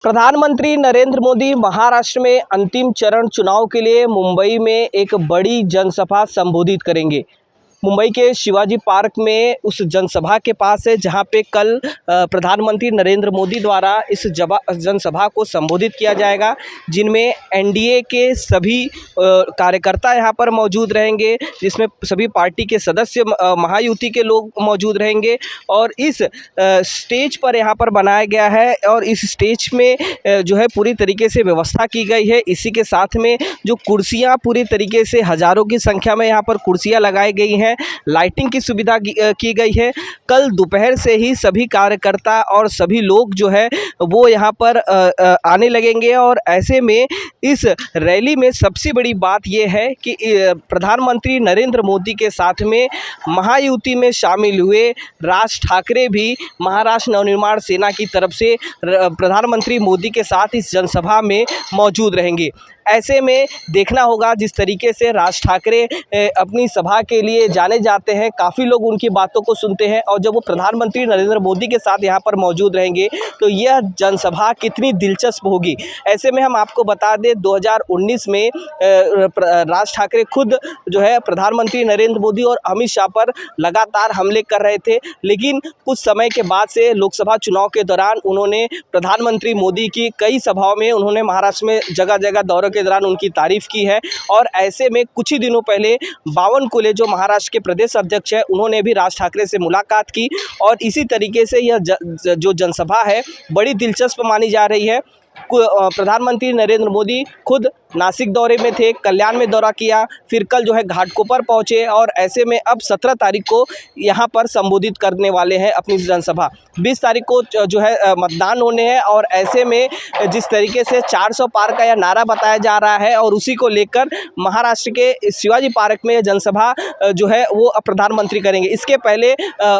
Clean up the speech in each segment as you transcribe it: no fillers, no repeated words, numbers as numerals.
प्रधानमंत्री नरेंद्र मोदी महाराष्ट्र में अंतिम चरण चुनाव के लिए मुंबई में एक बड़ी जनसभा संबोधित करेंगे। मुंबई के शिवाजी पार्क में उस जनसभा के पास है जहां पे कल प्रधानमंत्री नरेंद्र मोदी द्वारा इस जनसभा को संबोधित किया जाएगा, जिनमें एनडीए के सभी कार्यकर्ता यहां पर मौजूद रहेंगे, जिसमें सभी पार्टी के सदस्य महायुति के लोग मौजूद रहेंगे। और इस स्टेज पर यहां पर बनाया गया है और इस स्टेज में जो है पूरी तरीके से व्यवस्था की गई है। इसी के साथ में जो कुर्सियां पूरी तरीके से हज़ारों की संख्या में यहां पर कुर्सियां लगाई गई हैं, लाइटिंग की सुविधा की गई है। कल दोपहर से ही सभी कार्यकर्ता और सभी लोग जो है वो यहाँ पर आने लगेंगे। और ऐसे में इस रैली में सबसे बड़ी बात ये है कि प्रधानमंत्री नरेंद्र मोदी के साथ में महायुति में शामिल हुए राज ठाकरे भी महाराष्ट्र नवनिर्माण सेना की तरफ से प्रधानमंत्री मोदी के साथ इस जनसभा में मौजूद रहेंगे। ऐसे में देखना होगा जिस तरीके से राज ठाकरे अपनी सभा के लिए जाने जाते हैं, काफ़ी लोग उनकी बातों को सुनते हैं, और जब वो प्रधानमंत्री नरेंद्र मोदी के साथ यहाँ पर मौजूद रहेंगे तो यह जनसभा कितनी दिलचस्प होगी। ऐसे में हम आपको बता दें 2019 में राज ठाकरे खुद जो है प्रधानमंत्री नरेंद्र मोदी और अमित शाह पर लगातार हमले कर रहे थे, लेकिन कुछ समय के बाद से लोकसभा चुनाव के दौरान उन्होंने प्रधानमंत्री मोदी की कई सभाओं में उन्होंने महाराष्ट्र में जगह जगह दौरों के दौरान उनकी तारीफ की है। और ऐसे में कुछ ही दिनों पहले बावनकुळे जो महाराष्ट्र के प्रदेश अध्यक्ष है, उन्होंने भी राज ठाकरे से मुलाकात की। और इसी तरीके से यह जो जनसभा है बड़ी दिलचस्प मानी जा रही है। प्रधानमंत्री नरेंद्र मोदी खुद नासिक दौरे में थे, कल्याण में दौरा किया, फिर कल जो है घाटकोपर पहुंचे, और ऐसे में अब 17 तारीख को यहां पर संबोधित करने वाले हैं अपनी जनसभा। 20 तारीख को जो है मतदान होने हैं। और ऐसे में जिस तरीके से 400 पार का यह नारा बताया जा रहा है और उसी को लेकर महाराष्ट्र के शिवाजी पार्क में जनसभा जो है वो प्रधानमंत्री करेंगे। इसके पहले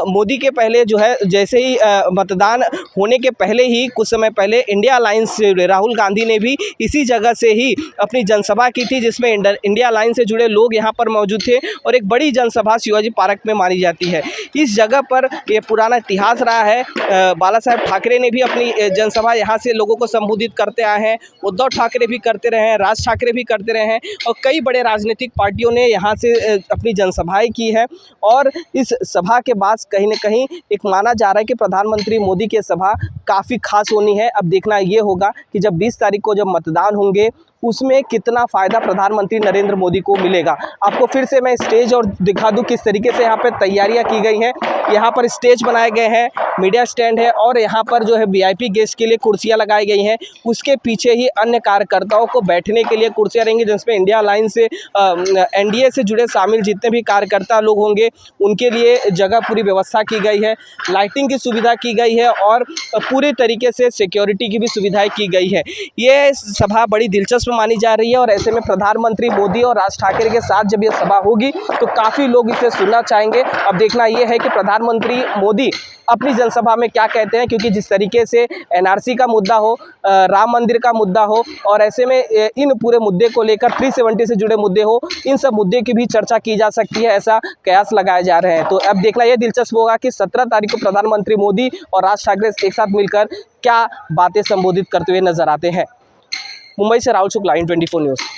मोदी के पहले जो है जैसे ही मतदान होने के पहले ही कुछ समय पहले इंडिया अलायंस से राहुल गांधी ने भी इसी जगह से ही अपनी जनसभा की थी, जिसमें इंडिया अलायंस से जुड़े लोग यहां पर मौजूद थे। और एक बड़ी जनसभा शिवाजी पार्क में मानी जाती है। इस जगह पर ये पुराना इतिहास रहा है। बाला साहेब ठाकरे ने भी अपनी जनसभा यहां से लोगों को संबोधित करते आए हैं, उद्धव ठाकरे भी करते रहे हैं, राज ठाकरे भी करते रहे हैं, और कई बड़े राजनीतिक पार्टियों ने यहाँ से अपनी जनसभाएं की है। और इस सभा के बाद कहीं ना कहीं एक माना जा रहा है कि प्रधानमंत्री मोदी की सभा काफ़ी खास होनी है। अब देखना ये होगा कि जब 20 तारीख को जब मतदान होंगे उसमें कितना फ़ायदा प्रधानमंत्री नरेंद्र मोदी को मिलेगा। आपको फिर से मैं स्टेज और दिखा दूं किस तरीके से यहाँ पे तैयारियां की गई हैं। यहाँ पर स्टेज बनाए गए हैं, मीडिया स्टैंड है, और यहाँ पर जो है वीआईपी गेस्ट के लिए कुर्सियाँ लगाई गई हैं। उसके पीछे ही अन्य कार्यकर्ताओं को बैठने के लिए कुर्सियाँ रहेंगी, जिसमें इंडिया अलायंस से एनडीए से जुड़े शामिल जितने भी कार्यकर्ता लोग होंगे उनके लिए जगह पूरी व्यवस्था की गई है, लाइटिंग की सुविधा की गई है, और पूरी तरीके से सिक्योरिटी की भी सुविधाएँ की गई है। ये सभा बड़ी दिलचस्प मानी जा रही है। और ऐसे में प्रधानमंत्री मोदी और राज ठाकरे के साथ जब यह सभा होगी तो काफ़ी लोग इसे सुनना चाहेंगे। अब देखना यह है कि प्रधानमंत्री मोदी अपनी जनसभा में क्या कहते हैं, क्योंकि जिस तरीके से एनआरसी का मुद्दा हो, राम मंदिर का मुद्दा हो, और ऐसे में इन पूरे मुद्दे को लेकर 370 से जुड़े मुद्दे हो, इन सब मुद्दे की भी चर्चा की जा सकती है, ऐसा कयास लगाए जा रहे हैं। तो अब देखना यह दिलचस्प होगा कि 17 तारीख को प्रधानमंत्री मोदी और राज ठाकरे एक साथ मिलकर क्या बातें संबोधित करते हुए नजर आते हैं। मुंबई से राहुल शुक्ला, IN24 न्यूज़।